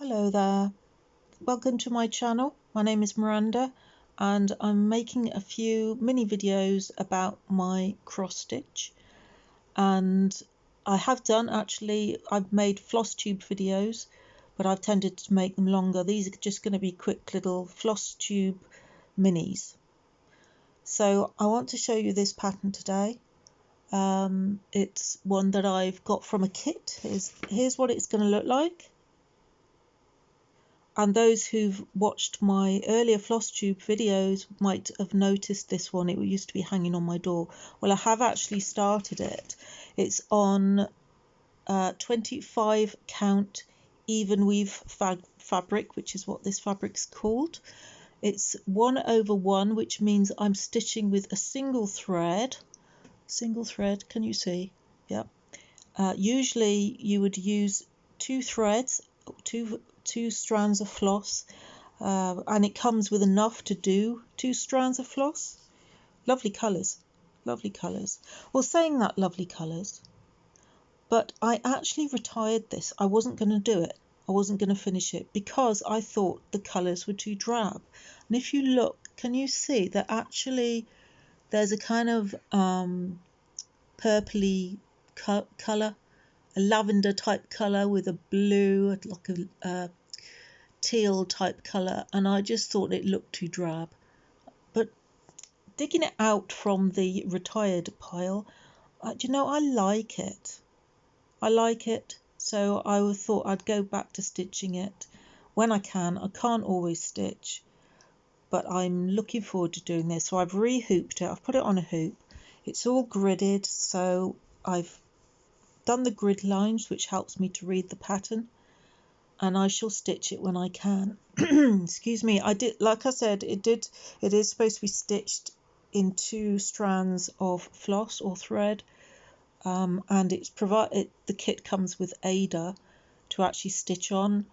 Hello there, welcome to my channel. My name is Miranda and I'm making a few mini videos about my cross stitch, and I've made floss tube videos, but I've tended to make them longer. These are just going to be quick little floss tube minis. So I want to show you this pattern today. It's one that I've got from a kit. Here's what it's going to look like. And those who've watched my earlier floss tube videos might have noticed this one. It used to be hanging on my door. Well, I have actually started it. It's on 25 count even weave fabric, which is what this fabric's called. It's 1/1, which means I'm stitching with a single thread. Single thread, can you see? Yep. Usually you would use two threads, two strands of floss, and it comes with enough to do 2 strands of floss. Lovely colours, lovely colours. Well, saying that, lovely colours, but I actually retired this. I wasn't going to do it. I wasn't going to finish it because I thought the colours were too drab. And if you look, can you see that actually there's a kind of purpley colour, a lavender type colour with a blue, like a teal type colour, and I just thought it looked too drab. But digging it out from the retired pile, you know, I like it. I like it, so I thought I'd go back to stitching it when I can. I can't always stitch, but I'm looking forward to doing this. So I've re-hooped it. I've put it on a hoop. It's all gridded, so I've done the grid lines, which helps me to read the pattern, and I shall stitch it when I can. Excuse me. I did, like I said, it is supposed to be stitched in 2 strands of floss or thread, and the kit comes with Ada to actually stitch on,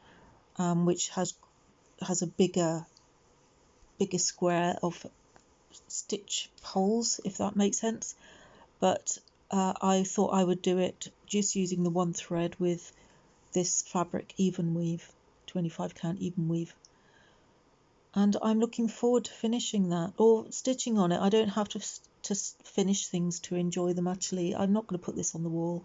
which has a bigger square of stitch holes, if that makes sense. But I thought I would do it just using the one thread with this fabric even weave, 25 count even weave, and I'm looking forward to finishing that or stitching on it. I don't have to finish things to enjoy them. Actually, I'm not going to put this on the wall,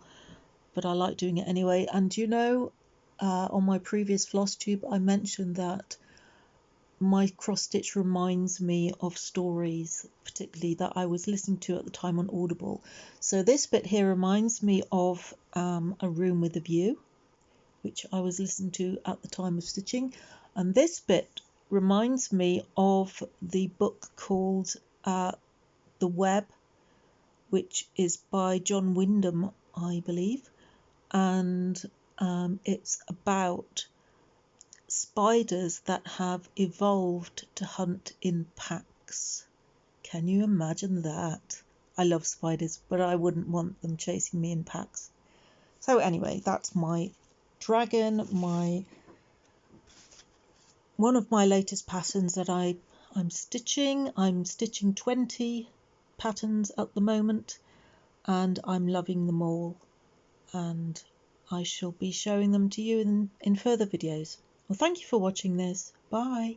but I like doing it anyway. And you know, on my previous floss tube I mentioned that my cross stitch reminds me of stories, particularly that I was listening to at the time on Audible. So this bit here reminds me of A Room with a View, which I was listening to at the time of stitching, and this bit reminds me of the book called The Web, which is by John Wyndham, I believe, and it's about spiders that have evolved to hunt in packs. Can you imagine that? I love spiders, but I wouldn't want them chasing me in packs. So anyway, that's my dragon, one of my latest patterns that I'm stitching. I'm stitching 20 patterns at the moment, and I'm loving them all, and I shall be showing them to you in further videos. Well, thank you for watching this. Bye.